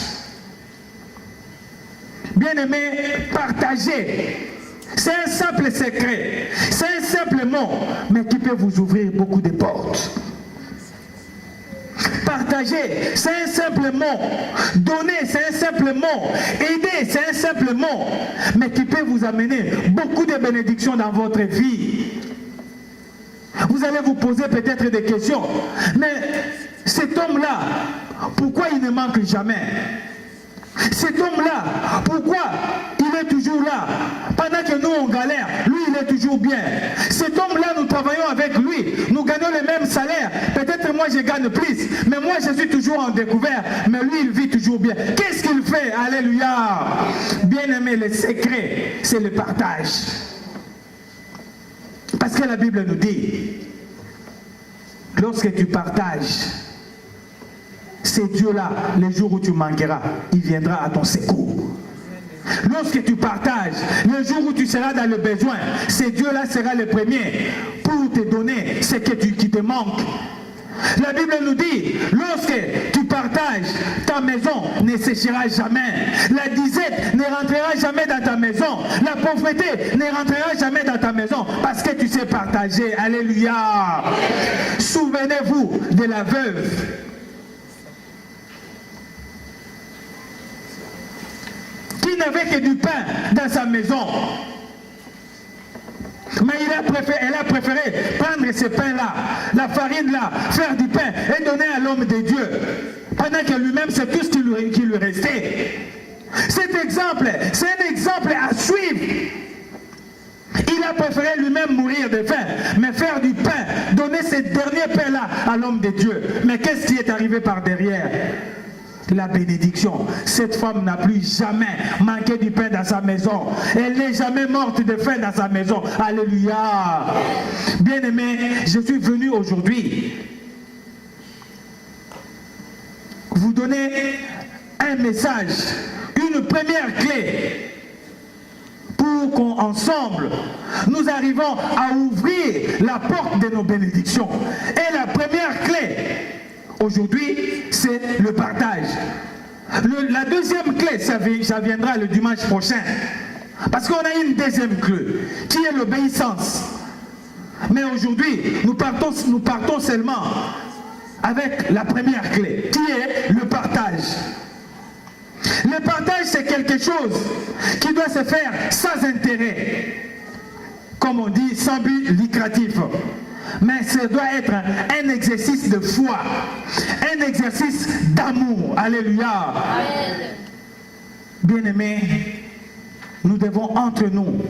Bien-aimé, partagez. C'est un simple secret, c'est un simple mot, mais qui peut vous ouvrir beaucoup de portes. Partager, c'est un simple mot. Donner, c'est un simple mot. Aider, c'est un simple mot. Mais qui peut vous amener beaucoup de bénédictions dans votre vie. Vous allez vous poser peut-être des questions. Mais cet homme-là, pourquoi il ne manque jamais? Cet homme-là, pourquoi il est toujours là? Pendant que nous on galère, lui il est toujours bien. Cet homme-là, nous travaillons avec lui, nous gagnons le même salaire. Peut-être moi je gagne plus, mais moi je suis toujours en découvert, mais lui il vit toujours bien. Qu'est-ce qu'il fait? Alléluia! Bien-aimé, le secret, c'est le partage. Parce que la Bible nous dit, lorsque tu partages, c'est Dieu-là, le jour où tu manqueras, il viendra à ton secours. Lorsque tu partages, le jour où tu seras dans le besoin, c'est Dieu-là sera le premier pour te donner ce qui te manque. La Bible nous dit, lorsque tu partages, ta maison ne séchera jamais. La disette ne rentrera jamais dans ta maison. La pauvreté ne rentrera jamais dans ta maison parce que tu sais partager. Alléluia. Souvenez-vous de la veuve qui n'avait que du pain dans sa maison. Mais elle a préféré prendre ce pain-là, la farine-là, faire du pain et donner à l'homme de Dieu. Pendant que lui-même, c'est tout ce qui lui restait. Cet exemple, c'est un exemple à suivre. Il a préféré lui-même mourir de faim, mais faire du pain, donner ce dernier pain-là à l'homme de Dieu. Mais qu'est-ce qui est arrivé par derrière? La bénédiction. Cette femme n'a plus jamais manqué du pain dans sa maison. Elle n'est jamais morte de faim dans sa maison. Alléluia. Bien-aimé, je suis venu aujourd'hui vous donner un message, une première clé pour qu'ensemble nous arrivons à ouvrir la porte de nos bénédictions. Et la première clé aujourd'hui, c'est le partage. La deuxième clé, ça viendra le dimanche prochain. Parce qu'on a une deuxième clé, qui est l'obéissance. Mais aujourd'hui, nous partons seulement avec la première clé, qui est le partage. Le partage, c'est quelque chose qui doit se faire sans intérêt. Comme on dit, sans but lucratif. Mais ça doit être un exercice de foi, un exercice d'amour. Alléluia. Bien-aimés, nous devons entre nous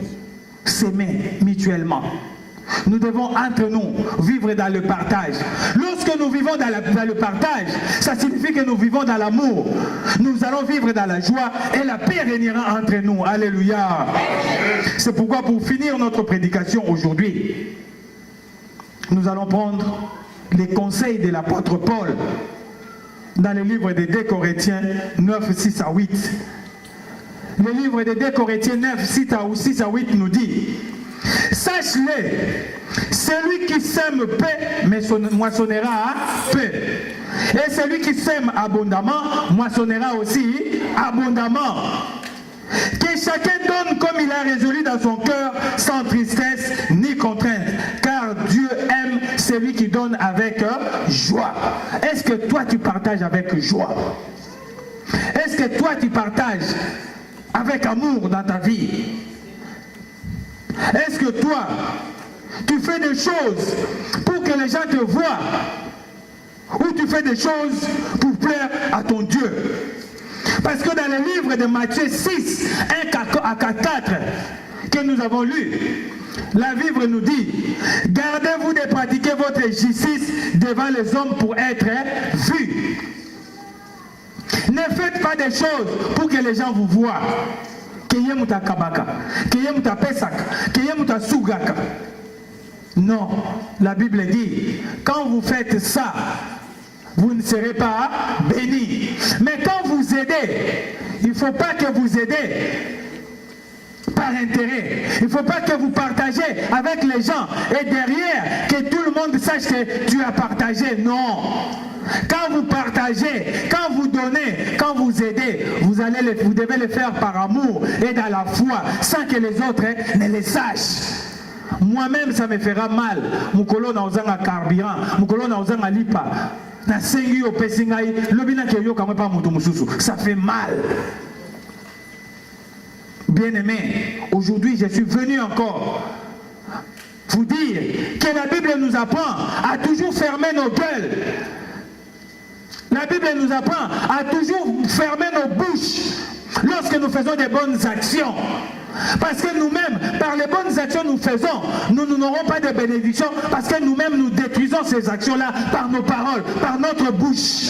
s'aimer mutuellement. Nous devons entre nous vivre dans le partage. Lorsque nous vivons dans le partage, ça signifie que nous vivons dans l'amour. Nous allons vivre dans la joie et la paix régnera entre nous. Alléluia. C'est pourquoi pour finir notre prédication aujourd'hui, nous allons prendre les conseils de l'apôtre Paul dans le livre de 2 Corinthiens 9, 6 à 8. Le livre de 2 Corinthiens 9, 6 à 8 nous dit: sache-le, celui qui sème peu moissonnera peu. Et celui qui sème abondamment moissonnera aussi abondamment. Que chacun donne comme il a résolu dans son cœur, sans tristesse ni contrainte, car Dieu aime celui qui donne avec joie. Est-ce que toi tu partages avec joie? Est-ce que toi tu partages avec amour dans ta vie? Est-ce que toi tu fais des choses pour que les gens te voient, ou tu fais des choses pour plaire à ton Dieu? Parce que dans le livre de Matthieu 6, 1 à 4, que nous avons lu, la Bible nous dit: gardez-vous de pratiquer votre justice devant les hommes pour être vus. Ne faites pas des choses pour que les gens vous voient. Non, la Bible dit, quand vous faites ça, vous ne serez pas bénis. Mais quand vous aidez, il ne faut pas que vous aidez par intérêt. Il ne faut pas que vous partagez avec les gens et derrière que tout le monde sache que tu as partagé. Non. Quand vous partagez, quand vous donnez, quand vous aidez, vous devez le faire par amour et dans la foi, sans que les autres ne le sachent. Moi-même, ça me fera mal. Mon colon n'a pas carburant, mon colon n'a pas lipa. Ça fait mal. Bien-aimés, aujourd'hui je suis venu encore vous dire que la Bible nous apprend à toujours fermer nos gueules. La Bible nous apprend à toujours fermer nos bouches lorsque nous faisons des bonnes actions. Parce que nous-mêmes, par les bonnes actions que nous faisons, nous n'aurons pas de bénédiction parce que nous-mêmes nous détruisons ces actions-là par nos paroles, par notre bouche.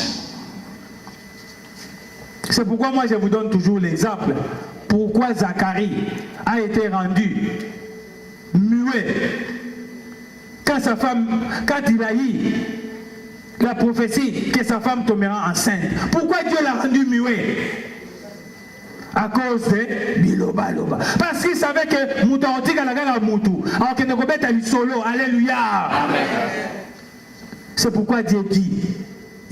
C'est pourquoi moi je vous donne toujours l'exemple. Pourquoi Zacharie a été rendu muet quand il a eu la prophétie que sa femme tombera enceinte. Pourquoi Dieu l'a rendu muet? À cause de Biloba. Parce qu'il savait que Moutaotik a la guerre à Moutou. Alors que Nekobet a lu solo. Alléluia. C'est pourquoi Dieu dit,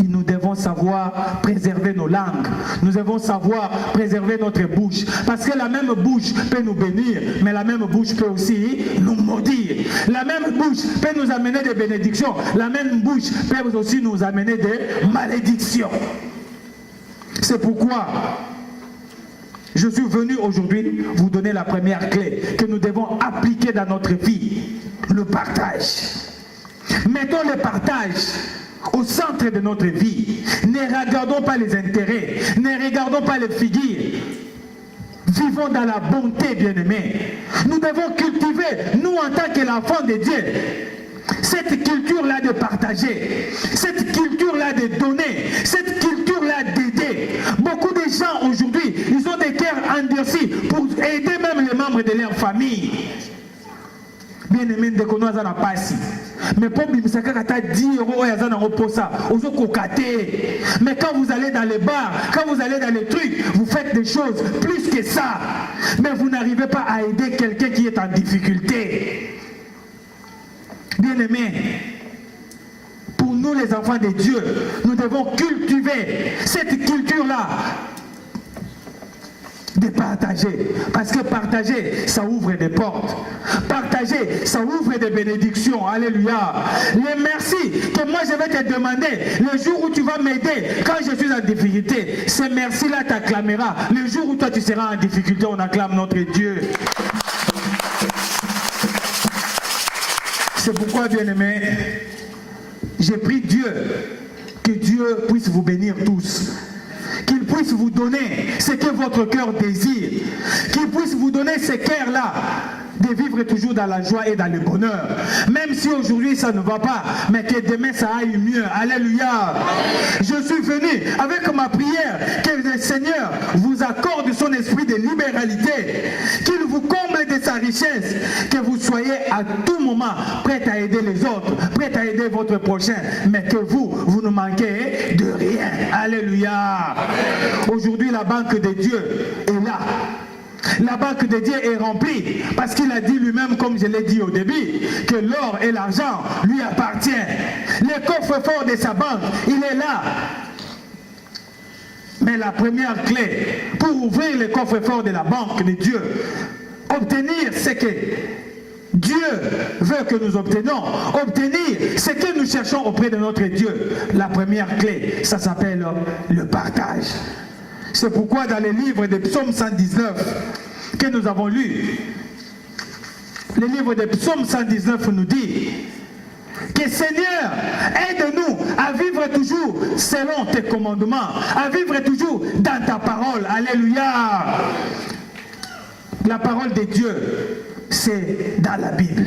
nous devons savoir préserver nos langues. Nous devons savoir préserver notre bouche. Parce que la même bouche peut nous bénir, mais la même bouche peut aussi nous maudire. La même bouche peut nous amener des bénédictions. La même bouche peut aussi nous amener des malédictions. C'est pourquoi je suis venu aujourd'hui vous donner la première clé que nous devons appliquer dans notre vie. Le partage. Mettons le partage au centre de notre vie. Ne regardons pas les intérêts, ne regardons pas les figures. Vivons dans la bonté, bien-aimés. Nous devons cultiver, nous en tant que l'enfant de Dieu, cette culture-là de partager, cette culture-là de donner, cette culture-là d'aider. Beaucoup de gens aujourd'hui, ils ont des cœurs endurcis pour aider même les membres de leur famille. Bien-aimé, dès qu'on a la passe. Mais pour Bimisaka, 10 euros, mais quand vous allez dans les bars, quand vous allez dans les trucs, vous faites des choses plus que ça. Mais vous n'arrivez pas à aider quelqu'un qui est en difficulté. Bien-aimé, pour nous les enfants de Dieu, nous devons cultiver cette culture-là de partager. Parce que partager, ça ouvre des portes. Partager, ça ouvre des bénédictions. Alléluia. Les merci que moi je vais te demander le jour où tu vas m'aider quand je suis en difficulté. Ces merci-là t'acclamera. Le jour où toi tu seras en difficulté, on acclame notre Dieu. C'est pourquoi, bien-aimé, j'ai prié Dieu, que Dieu puisse vous bénir tous. Qu'il puisse vous donner ce que votre cœur désire. Qu'il puisse vous donner ce cœur-là de vivre toujours dans la joie et dans le bonheur. Même si aujourd'hui ça ne va pas, mais que demain ça aille mieux. Alléluia. Je suis venu avec ma prière que le Seigneur vous accorde son esprit de libéralité, qu'il vous comble de sa richesse, que vous soyez à tout moment prêt à aider les autres, prêt à aider votre prochain, mais que vous ne manquez de rien. Alléluia. Aujourd'hui la banque de Dieu est là. La banque de Dieu est remplie parce qu'il a dit lui-même, comme je l'ai dit au début, que l'or et l'argent lui appartiennent. Le coffre-fort de sa banque, il est là. Mais la première clé pour ouvrir le coffre-fort de la banque de Dieu, obtenir ce que Dieu veut que nous obtenions, obtenir ce que nous cherchons auprès de notre Dieu, la première clé, ça s'appelle le partage. C'est pourquoi dans les livres de Psaume 119 que nous avons lu, le livre de Psaume 119 nous dit que Seigneur, aide-nous à vivre toujours selon tes commandements, à vivre toujours dans ta parole. Alléluia. La parole de Dieu, c'est dans la Bible.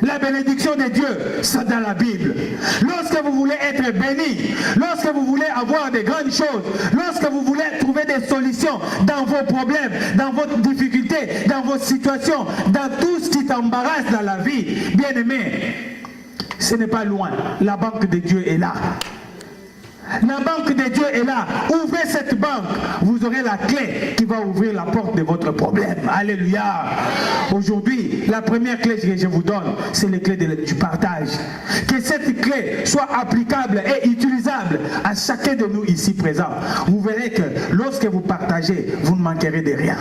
La bénédiction de Dieu, c'est dans la Bible. Lorsque vous voulez être béni, lorsque vous voulez avoir de grandes choses, lorsque vous voulez trouver des solutions dans vos problèmes, dans vos difficultés, dans vos situations, dans tout ce qui t'embarrasse dans la vie, bien aimé, ce n'est pas loin. La banque de Dieu est là. La banque de Dieu est là. Ouvrez cette banque. Vous aurez la clé qui va ouvrir la porte de votre problème. Alléluia. Aujourd'hui, la première clé que je vous donne, c'est les clés du partage. Que cette clé soit applicable et utilisable à chacun de nous ici présents. Vous verrez que lorsque vous partagez, vous ne manquerez de rien.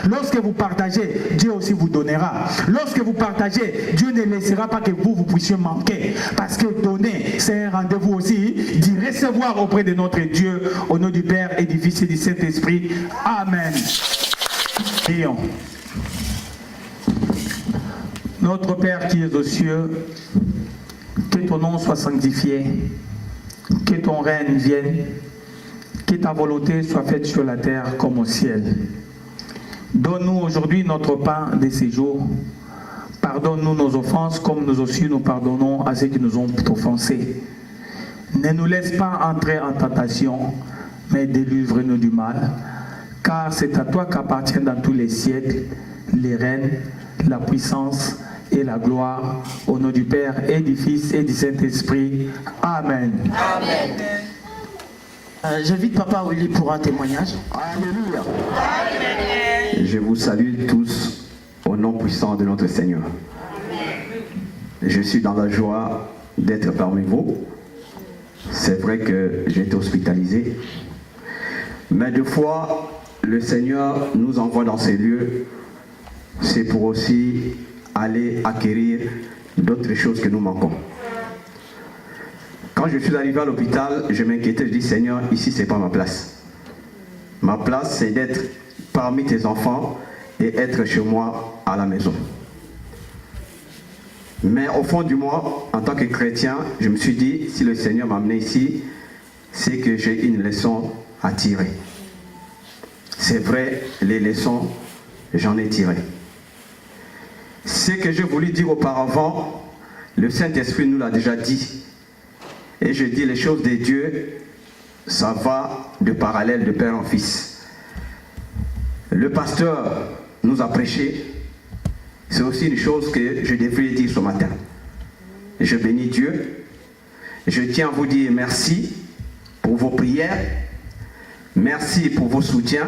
Lorsque vous partagez, Dieu aussi vous donnera. Lorsque vous partagez, Dieu ne laissera pas que vous puissiez manquer. Parce que donner, c'est un rendez-vous aussi d'y recevoir auprès de notre Dieu. Au nom du Père et du Fils et du Saint-Esprit. Amen. Prions. Notre Père qui es aux cieux, que ton nom soit sanctifié, que ton règne vienne, que ta volonté soit faite sur la terre comme au ciel. Donne-nous aujourd'hui notre pain de ces jours. Pardonne-nous nos offenses comme nous aussi nous pardonnons à ceux qui nous ont offensés. Ne nous laisse pas entrer en tentation, mais délivre-nous du mal, car c'est à toi qu'appartiennent dans tous les siècles les règnes, la puissance et la gloire, au nom du Père et du Fils et du Saint-Esprit. Amen. Amen. J'invite Papa Willy pour un témoignage. Alléluia. Je vous salue tous au nom puissant de notre Seigneur. Je suis dans la joie d'être parmi vous. C'est vrai que j'ai été hospitalisé, mais des fois, le Seigneur nous envoie dans ces lieux, c'est pour aussi aller acquérir d'autres choses que nous manquons. Quand je suis arrivé à l'hôpital, je m'inquiétais, je dis Seigneur, ici c'est pas ma place. Ma place c'est d'être parmi tes enfants et être chez moi à la maison. Mais au fond du moi, en tant que chrétien, je me suis dit, si le Seigneur m'a amené ici, c'est que j'ai une leçon à tirer. C'est vrai, les leçons, j'en ai tiré. Ce que j'ai voulu dire auparavant, le Saint-Esprit nous l'a déjà dit. Et je dis les choses de Dieu, ça va de parallèle de père en fils. Le pasteur nous a prêché. C'est aussi une chose que je devrais dire ce matin. Je bénis Dieu. Je tiens à vous dire merci pour vos prières. Merci pour vos soutiens.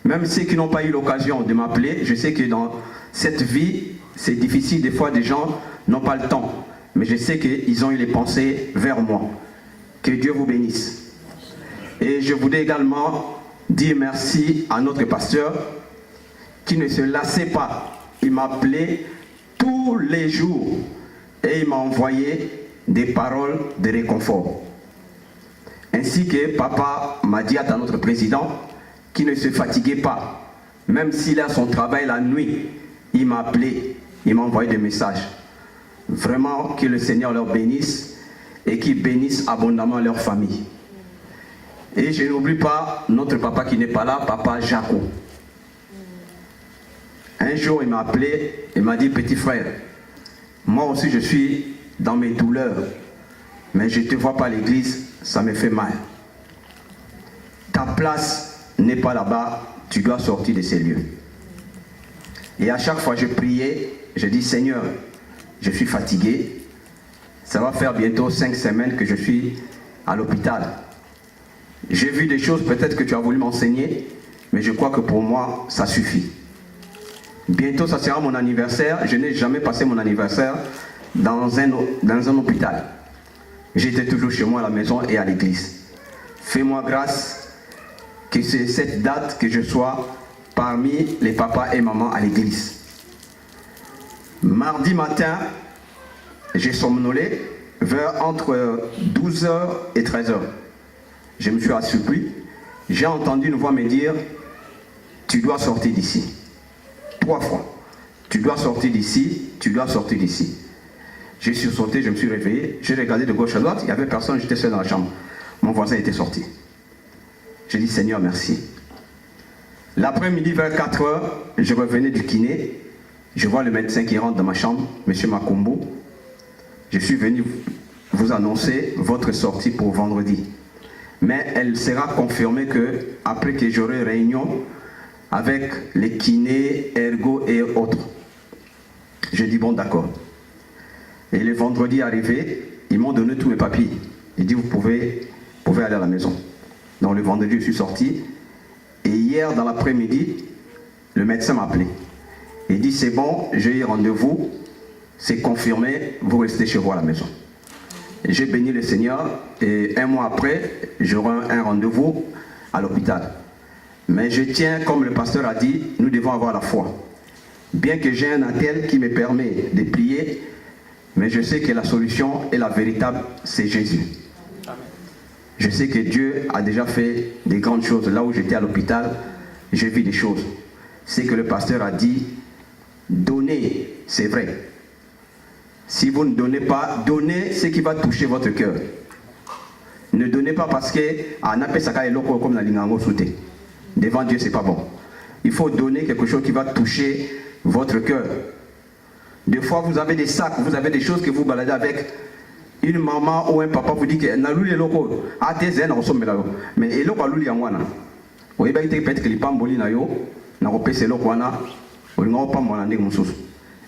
Même ceux qui n'ont pas eu l'occasion de m'appeler, je sais que dans cette vie, c'est difficile. Des fois, des gens n'ont pas le temps. Mais je sais qu'ils ont eu les pensées vers moi. Que Dieu vous bénisse. Et je voudrais également dire merci à notre pasteur qui ne se lassait pas. Il m'appelait tous les jours et il m'a envoyé des paroles de réconfort. Ainsi que papa m'a dit à notre président qu'il ne se fatiguait pas. Même s'il a son travail la nuit, il m'a appelé, il m'a envoyé des messages. Vraiment que le Seigneur leur bénisse et qu'il bénisse abondamment leur famille. Et je n'oublie pas notre papa qui n'est pas là, papa Jaco. Un jour, il m'a appelé, il m'a dit, petit frère, moi aussi je suis dans mes douleurs, mais je ne te vois pas à l'église, ça me fait mal. Ta place n'est pas là-bas, tu dois sortir de ces lieux. Et à chaque fois je priais, je dis, Seigneur, je suis fatigué, ça va faire bientôt 5 semaines que je suis à l'hôpital. J'ai vu des choses peut-être que tu as voulu m'enseigner, mais je crois que pour moi, ça suffit. Bientôt, ça sera mon anniversaire. Je n'ai jamais passé mon anniversaire dans un hôpital. J'étais toujours chez moi à la maison et à l'église. Fais-moi grâce que c'est cette date que je sois parmi les papas et mamans à l'église. Mardi matin, j'ai somnolé vers entre 12h et 13h. Je me suis assoupi. J'ai entendu une voix me dire, tu dois sortir d'ici. 3 fois. Tu dois sortir d'ici, tu dois sortir d'ici. J'ai sursauté, je me suis réveillé, j'ai regardé de gauche à droite, il n'y avait personne, j'étais seul dans la chambre. Mon voisin était sorti. J'ai dit, Seigneur, merci. L'après-midi, vers 4h, je revenais du kiné. Je vois le médecin qui rentre dans ma chambre, M. Makumbu. Je suis venu vous annoncer votre sortie pour vendredi. Mais elle sera confirmée que après que j'aurai réunion avec les kinés, ergo et autres. Je dis bon d'accord. Et le vendredi arrivé, ils m'ont donné tous mes papiers. Ils disent vous pouvez pouvais aller à la maison. Donc le vendredi, je suis sorti. Et hier, dans l'après-midi, le médecin m'a appelé. Il dit, c'est bon, j'ai eu rendez-vous, c'est confirmé, vous restez chez vous à la maison. J'ai béni le Seigneur et un mois après, j'aurai un rendez-vous à l'hôpital. Mais je tiens, comme le pasteur a dit, nous devons avoir la foi. Bien que j'ai un attel qui me permet de prier, mais je sais que la solution et la véritable, c'est Jésus. Je sais que Dieu a déjà fait des grandes choses. Là où j'étais à l'hôpital, j'ai vu des choses. C'est que le pasteur a dit, donnez, c'est vrai. Si vous ne donnez pas, donnez ce qui va toucher votre cœur. Ne donnez pas parce que comme devant Dieu, c'est pas bon. Il faut donner quelque chose qui va toucher votre cœur. Des fois, vous avez des sacs, vous avez des choses que vous baladez avec. Une maman ou un papa vous dit que Nalouli loko a des zen en somme là. Mais eloko aluli yangwana. Oui, bah il peut-être que les pamboli na yo na repese loko wana. On n'a pas mon ndenge mususu.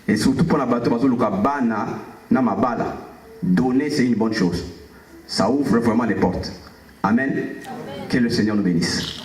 Et surtout pour la bateau parce que le bana na mabala. Donner c'est une bonne chose. Ça ouvre vraiment les portes. Amen. Que le Seigneur nous bénisse.